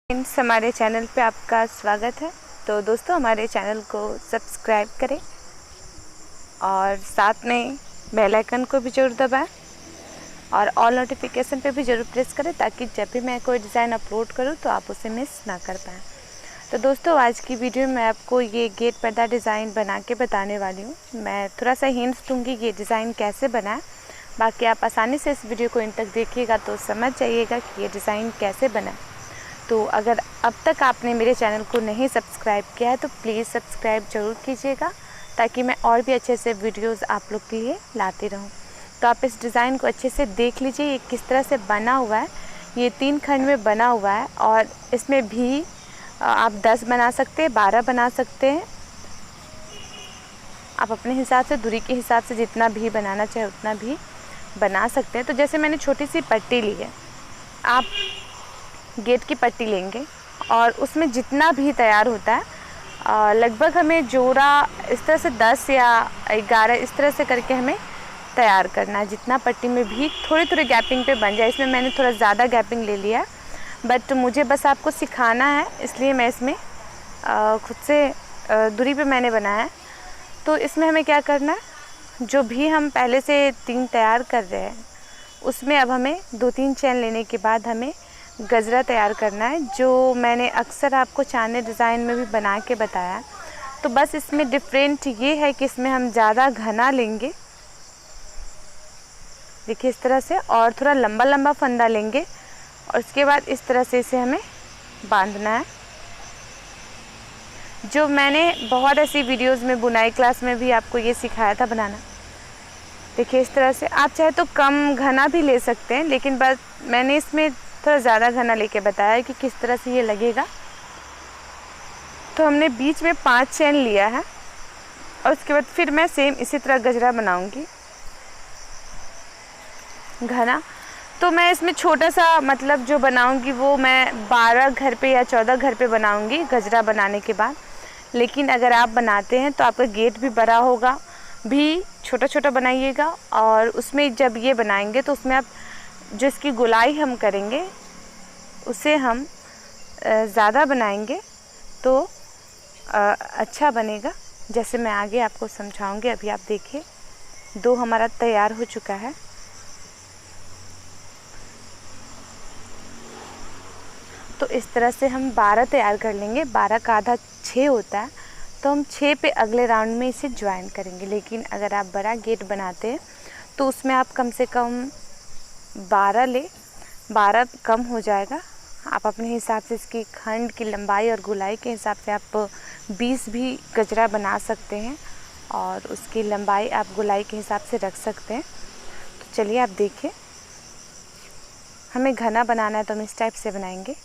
Friends, हमारे channel पे आपका स्वागत है। तो दोस्तों, हमारे चैनल को सब्सक्राइब करें और साथ में बेल आइकन को भी ज़रूर दबाएं और ऑल नोटिफिकेशन पे भी ज़रूर प्रेस करें ताकि जब भी मैं कोई डिज़ाइन अपलोड करूं तो आप उसे मिस ना कर पाएँ। तो दोस्तों, आज की वीडियो में आपको ये गेट पर्दा डिज़ाइन बना के बताने वाली हूँ। मैं थोड़ा सा हिंट्स दूँगी ये डिज़ाइन कैसे बनाएं, बाकी आप आसानी से इस वीडियो को इन तक देखिएगा तो समझ जाइएगा कि ये डिज़ाइन कैसे बनाएं। तो अगर अब तक आपने मेरे चैनल को नहीं सब्सक्राइब किया है तो प्लीज़ सब्सक्राइब ज़रूर कीजिएगा ताकि मैं और भी अच्छे से वीडियोस आप लोग के लिए लाती रहूं। तो आप इस डिज़ाइन को अच्छे से देख लीजिए, ये किस तरह से बना हुआ है। ये 3 खंड में बना हुआ है और इसमें भी आप 10 बना सकते हैं, 12 बना सकते हैं। आप अपने हिसाब से, दूरी के हिसाब से जितना भी बनाना चाहे उतना भी बना सकते हैं। तो जैसे मैंने छोटी सी पट्टी ली है, आप गेट की पट्टी लेंगे और उसमें जितना भी तैयार होता है लगभग हमें जोड़ा इस तरह से 10 या 11 इस तरह से करके हमें तैयार करना है, जितना पट्टी में भी थोड़ी थोड़ी गैपिंग पे बन जाए। इसमें मैंने थोड़ा ज़्यादा गैपिंग ले लिया, बट मुझे बस आपको सिखाना है इसलिए मैं इसमें खुद से दूरी पे मैंने बनाया है। तो इसमें हमें क्या करना है, जो भी हम पहले से 3 तैयार कर रहे हैं उसमें अब हमें 2-3 चैन लेने के बाद हमें गजरा तैयार करना है, जो मैंने अक्सर आपको चांदनी डिज़ाइन में भी बना के बताया। तो बस इसमें डिफरेंट ये है कि इसमें हम ज़्यादा घना लेंगे, देखिए इस तरह से, और थोड़ा लंबा लंबा फंदा लेंगे और उसके बाद इस तरह से इसे हमें बांधना है। जो मैंने बहुत ऐसी वीडियोस में, बुनाई क्लास में भी आपको ये सिखाया था बनाना। देखिए इस तरह से आप चाहे तो कम घना भी ले सकते हैं, लेकिन बस मैंने इसमें थोड़ा ज़्यादा घना लेके बताया कि किस तरह से ये लगेगा। तो हमने बीच में 5 चैन लिया है और उसके बाद फिर मैं सेम इसी तरह गजरा बनाऊंगी घना। तो मैं इसमें छोटा सा मतलब जो बनाऊंगी वो मैं 12 घर पे या 14 घर पे बनाऊंगी गजरा बनाने के बाद। लेकिन अगर आप बनाते हैं तो आपका गेट भी बड़ा होगा, भी छोटा छोटा बनाइएगा। और उसमें जब ये बनाएंगे तो उसमें आप जो इसकी गोलाई हम करेंगे उसे हम ज़्यादा बनाएंगे तो अच्छा बनेगा, जैसे मैं आगे आपको समझाऊंगी। अभी आप देखिए 2 हमारा तैयार हो चुका है। तो इस तरह से हम 12 तैयार कर लेंगे। 12 का आधा 6 होता है, तो हम 6 पे अगले राउंड में इसे ज्वाइन करेंगे। लेकिन अगर आप बड़ा गेट बनाते हैं तो उसमें आप कम से कम 12 ले, 12 कम हो जाएगा। आप अपने हिसाब से इसकी खंड की लंबाई और गोलाई के हिसाब से आप 20 भी गजरा बना सकते हैं और उसकी लंबाई आप गोलाई के हिसाब से रख सकते हैं। तो चलिए आप देखिए, हमें घना बनाना है तो हम इस टाइप से बनाएंगे।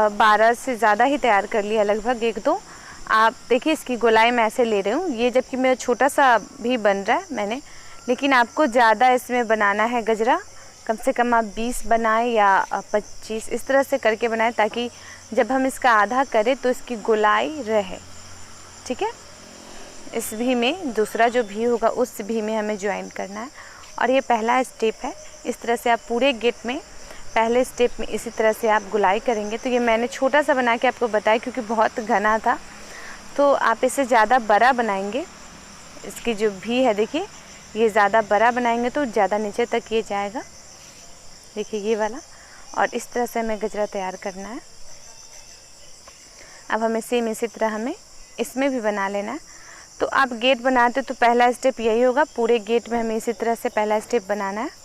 12 से ज़्यादा ही तैयार कर लिया, लगभग 1-2। आप देखिए इसकी गोलाई मैं ऐसे ले रही हूँ, ये जबकि मेरा छोटा सा भी बन रहा है मैंने, लेकिन आपको ज़्यादा इसमें बनाना है गजरा। कम से कम आप 20 बनाएं या 25, इस तरह से करके बनाएं, ताकि जब हम इसका आधा करें तो इसकी गोलाई रहे। ठीक है, इस भी में दूसरा जो भी होगा उस भी में हमें ज्वाइन करना है। और ये पहला स्टेप है। इस तरह से आप पूरे गेट में पहले स्टेप में इसी तरह से आप गुलाई करेंगे। तो ये मैंने छोटा सा बना के आपको बताया क्योंकि बहुत घना था, तो आप इसे ज़्यादा बड़ा बनाएंगे। इसकी जो भी है देखिए, ये ज़्यादा बड़ा बनाएंगे तो ज़्यादा नीचे तक ये जाएगा। देखिए ये वाला, और इस तरह से हमें गजरा तैयार करना है। अब हमें सेम इसी तरह हमें इसमें भी बना लेना है। तो आप गेट बनाते तो पहला स्टेप यही होगा, पूरे गेट में हमें इसी तरह से पहला स्टेप बनाना है।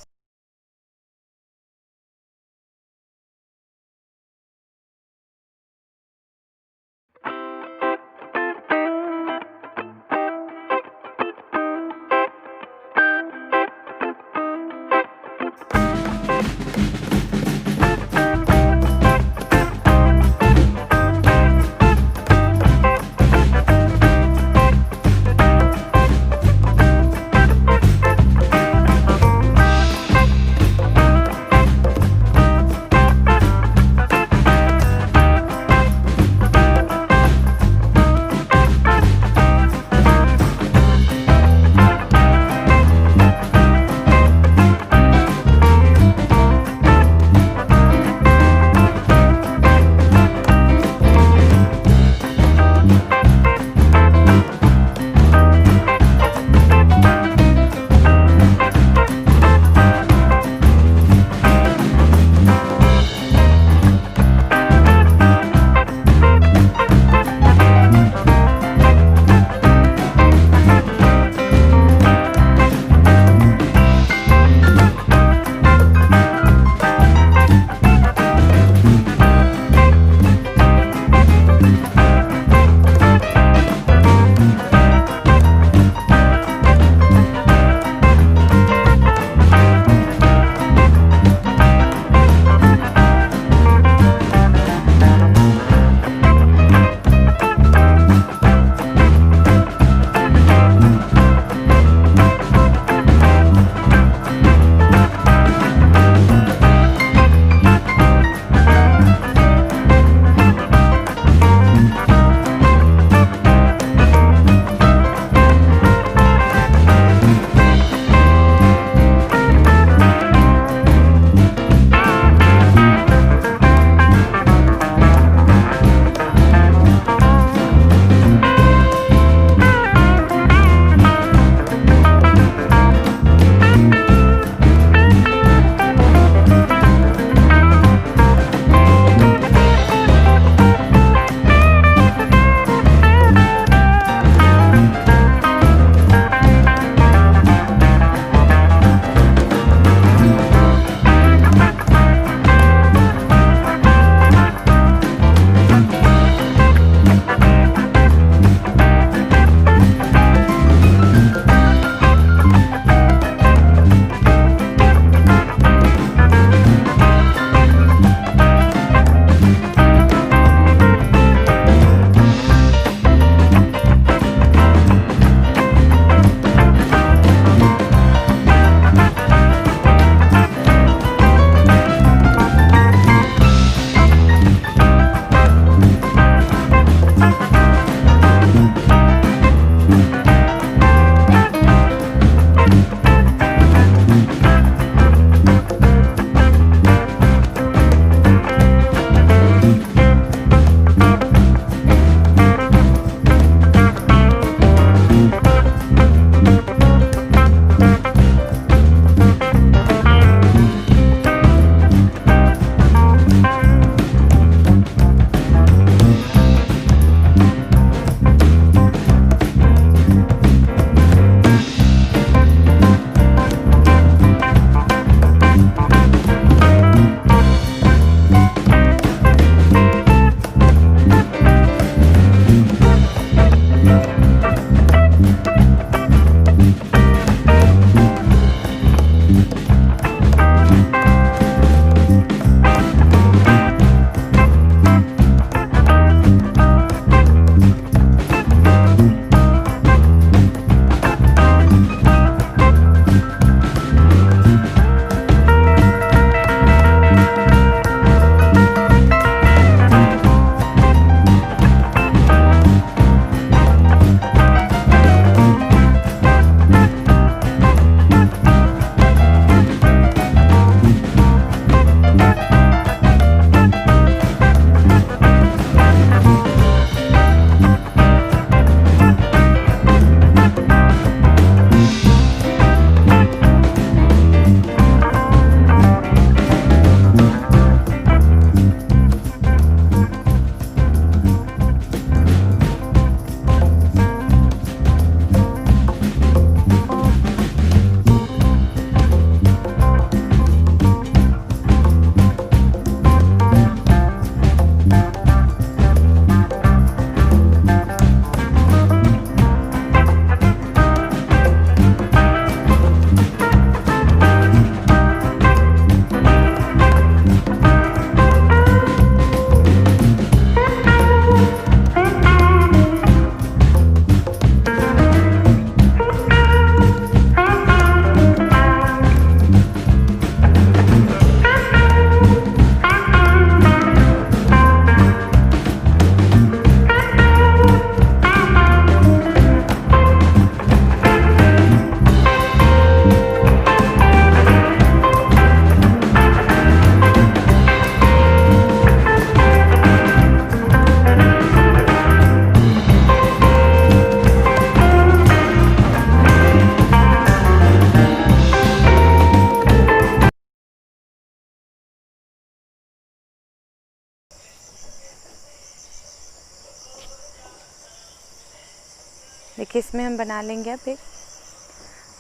देखिए इसमें हम बना लेंगे अब एक।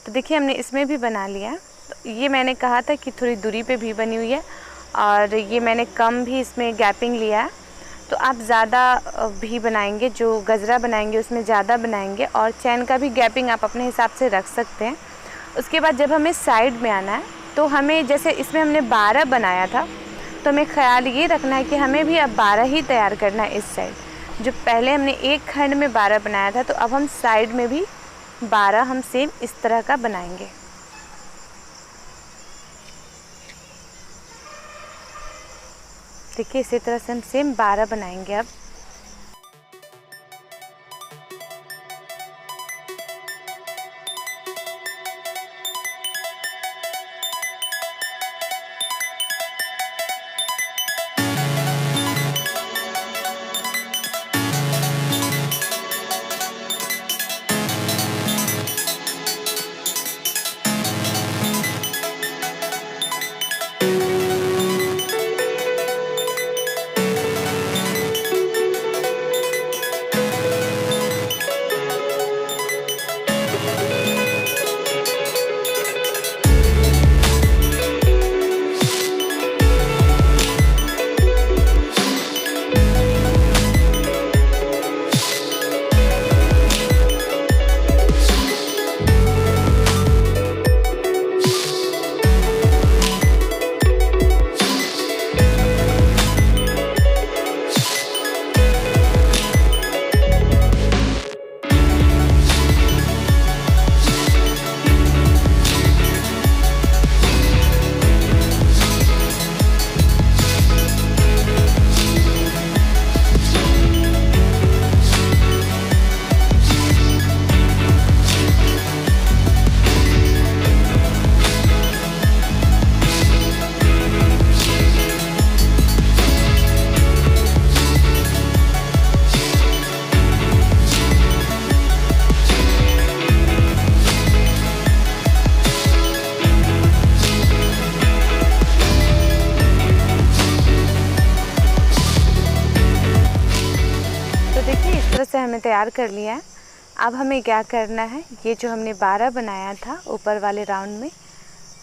तो देखिए हमने इसमें भी बना लिया। तो ये मैंने कहा था कि थोड़ी दूरी पे भी बनी हुई है और ये मैंने कम भी इसमें गैपिंग लिया है। तो आप ज़्यादा भी बनाएंगे, जो गजरा बनाएंगे उसमें ज़्यादा बनाएंगे, और चैन का भी गैपिंग आप अपने हिसाब से रख सकते हैं। उसके बाद जब हमें साइड में आना है तो हमें, जैसे इसमें हमने 12 बनाया था, तो हमें ख्याल ये रखना है कि हमें भी अब 12 ही तैयार करना है इस साइड। जो पहले हमने एक खंड में 12 बनाया था, तो अब हम साइड में भी 12 हम सेम इस तरह का बनाएंगे। देखिए इसी तरह से हम सेम 12 बनाएंगे अब। से हमें तैयार कर लिया है। अब हमें क्या करना है, ये जो हमने 12 बनाया था ऊपर वाले राउंड में,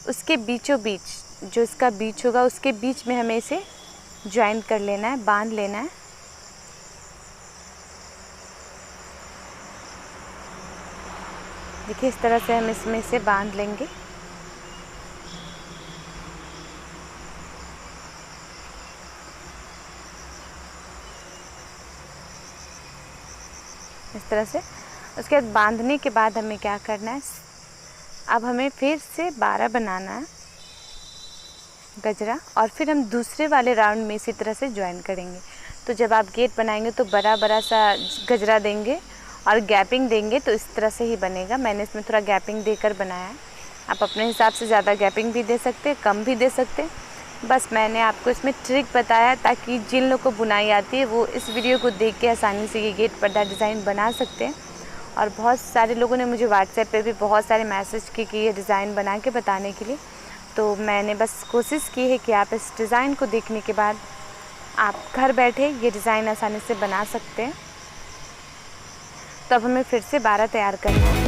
उसके बीचों बीच, जो इसका बीच होगा उसके बीच में हमें इसे ज्वाइन कर लेना है, बांध लेना है। देखिए इस तरह से हम इसमें से बांध लेंगे। इस तरह से। उसके बाद बांधने के बाद हमें क्या करना है, अब हमें फिर से 12 बनाना है गजरा, और फिर हम दूसरे वाले राउंड में इसी तरह से ज्वाइन करेंगे। तो जब आप गेट बनाएंगे तो बड़ा बड़ा सा गजरा देंगे और गैपिंग देंगे, तो इस तरह से ही बनेगा। मैंने इसमें थोड़ा गैपिंग देकर बनाया है। आप अपने हिसाब से ज़्यादा गैपिंग भी दे सकते हैं, कम भी दे सकते हैं। बस मैंने आपको इसमें ट्रिक बताया ताकि जिन लोगों को बुनाई आती है वो इस वीडियो को देख के आसानी से ये गेट पर्दा डिज़ाइन बना सकते हैं। और बहुत सारे लोगों ने मुझे व्हाट्सएप पे भी बहुत सारे मैसेज किए कि ये डिज़ाइन बना के बताने के लिए। तो मैंने बस कोशिश की है कि आप इस डिज़ाइन को देखने के बाद आप घर बैठे ये डिज़ाइन आसानी से बना सकते हैं। तब हमें फिर से 12 तैयार करना है।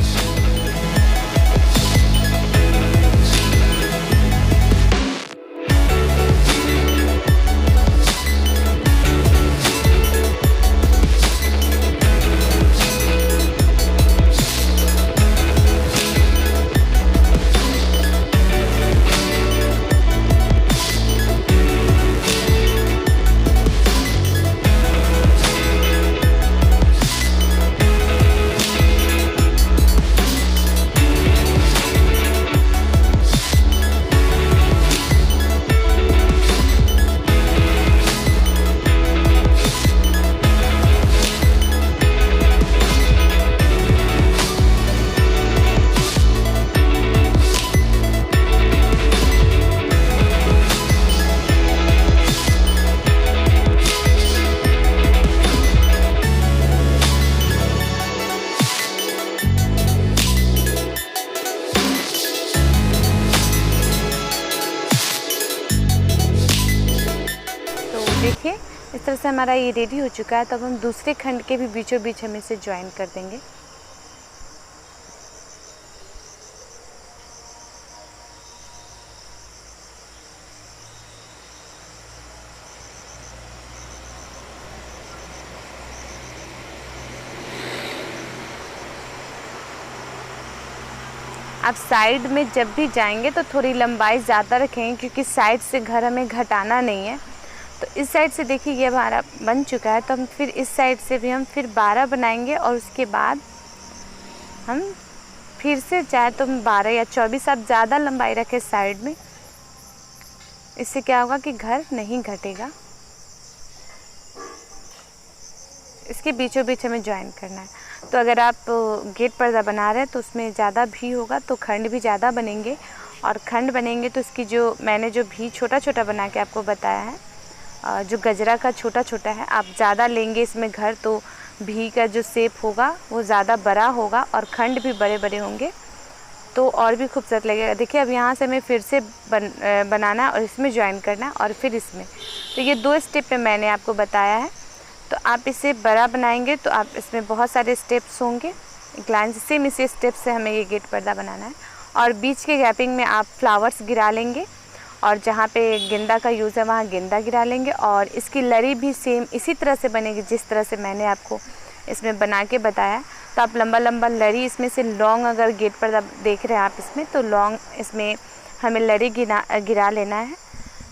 देखिए इस तरह से हमारा ये रेडी हो चुका है। तब हम दूसरे खंड के भी बीचों बीच हम इसे ज्वाइन कर देंगे। आप साइड में जब भी जाएंगे तो थोड़ी लंबाई ज़्यादा रखेंगे, क्योंकि साइड से घर हमें घटाना नहीं है। तो इस साइड से देखिए ये हमारा बन चुका है, तो हम फिर इस साइड से भी हम फिर 12 बनाएंगे और उसके बाद हम फिर से चाहे तो 12 या 24 आप ज़्यादा लंबाई रखें साइड में। इससे क्या होगा कि घर नहीं घटेगा। इसके बीचों बीच हमें ज्वाइन करना है। तो अगर आप गेट पर्दा बना रहे हैं तो उसमें ज़्यादा भी होगा तो खंड भी ज़्यादा बनेंगे, और खंड बनेंगे तो इसकी जो मैंने जो भी छोटा छोटा बना के आपको बताया है, जो गजरा का छोटा छोटा है, आप ज़्यादा लेंगे इसमें घर तो भी का जो शेप होगा वो ज़्यादा बड़ा होगा और खंड भी बड़े बड़े होंगे, तो और भी खूबसूरत लगेगा। देखिए अब यहाँ से हमें फिर से बनाना है और इसमें ज्वाइन करना है और फिर इसमें। तो ये 2 स्टेप में मैंने आपको बताया है। तो आप इसे बड़ा बनाएंगे तो आप इसमें बहुत सारे स्टेप्स होंगे, एक लाइन से सेम इसी स्टेप से हमें ये गेट पर्दा बनाना है। और बीच के गैपिंग में आप फ्लावर्स गिरा लेंगे, और जहाँ पे गेंदा का यूज़ है वहाँ गेंदा गिरा लेंगे। और इसकी लड़ी भी सेम इसी तरह से बनेगी जिस तरह से मैंने आपको इसमें बना के बताया। तो आप लंबा लंबा लड़ी इसमें से लॉन्ग, अगर गेट पर्दा देख रहे हैं आप इसमें, तो लॉन्ग इसमें हमें लड़ी गिरा लेना है।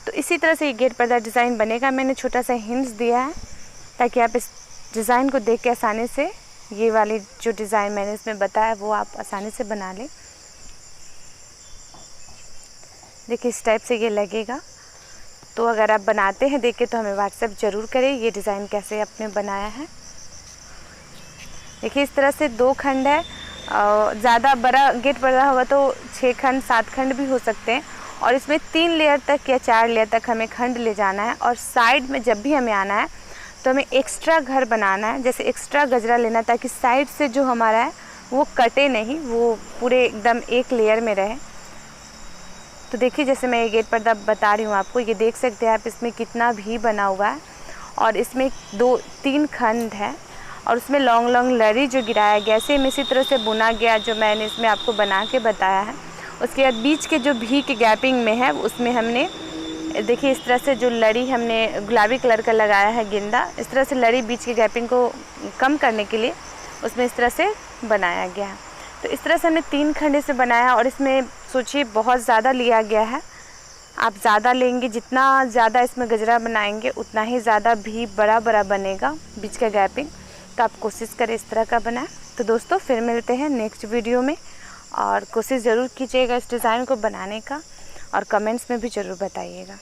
तो इसी तरह से ये गेट पर्दा डिज़ाइन बनेगा। मैंने छोटा सा हिंट्स दिया है ताकि आप इस डिज़ाइन को देख के आसानी से ये वाली जो डिज़ाइन मैंने इसमें बताया वो आप आसानी से बना लें। देखिए इस टाइप से ये लगेगा। तो अगर आप बनाते हैं देख के तो हमें व्हाट्सएप ज़रूर करें ये डिज़ाइन कैसे आपने बनाया है। देखिए इस तरह से 2 खंड है, ज़्यादा बड़ा गेट पर्दा होगा तो 6 खंड 7 खंड भी हो सकते हैं। और इसमें 3 लेयर तक या 4 लेयर तक हमें खंड ले जाना है। और साइड में जब भी हमें आना है तो हमें एक्स्ट्रा घर बनाना है, जैसे एक्स्ट्रा गजरा लेना, ताकि साइड से जो हमारा है वो कटे नहीं, वो पूरे एकदम एक लेयर में रहे। तो देखिए जैसे मैं ये गेट पर्दा बता रही हूँ आपको, ये देख सकते हैं आप इसमें कितना भी बना हुआ है। और इसमें 2-3 खंड है और उसमें लॉन्ग लॉन्ग लड़ी जो गिराया गया, सेम इसी तरह से बुना गया जो मैंने इसमें आपको बना के बताया है। उसके बाद बीच के जो भी के गैपिंग में है उसमें हमने देखिए इस तरह से जो लड़ी हमने गुलाबी कलर का लगाया है गेंदा, इस तरह से लड़ी बीच के गैपिंग को कम करने के लिए उसमें इस तरह से बनाया गया है। तो इस तरह से हमने 3 खंड से बनाया और इसमें सोचिए बहुत ज़्यादा लिया गया है। आप ज़्यादा लेंगे, जितना ज़्यादा इसमें गजरा बनाएंगे उतना ही ज़्यादा भी बड़ा बड़ा बनेगा बीच का गैपिंग। तो आप कोशिश करें इस तरह का बनाएं। तो दोस्तों फिर मिलते हैं नेक्स्ट वीडियो में, और कोशिश ज़रूर कीजिएगा इस डिज़ाइन को बनाने का, और कमेंट्स में भी ज़रूर बताइएगा।